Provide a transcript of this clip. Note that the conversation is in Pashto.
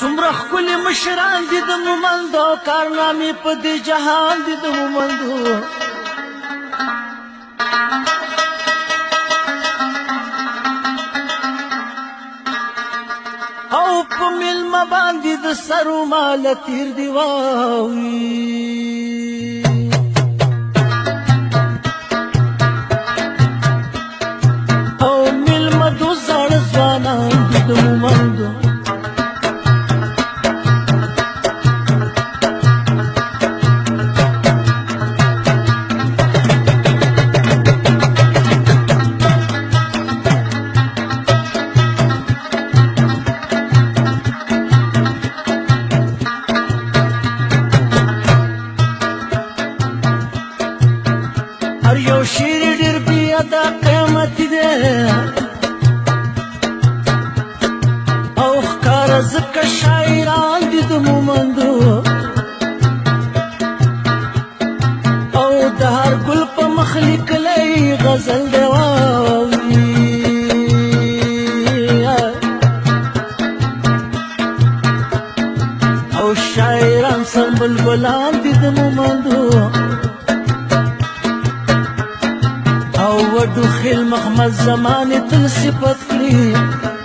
سومرہ حکلی مشران دي د مهمندو کارنامې په دې جهان دي د مهمندو او په مېلمه باندې د سرو ماله تیر دي واوي او مېلمه دو زاړه ځوانان دي د مهمندو هر یو شعر ډېر بېاده قیمتي دی او ښکاره ځکه شاعران دي د مهمندو او د هر ګل په مخ لیکلی غزل دی واوري او شاعران سم بلبلان دي د مهمندو او وډو خیل مخمد زمانې تل صفت کړي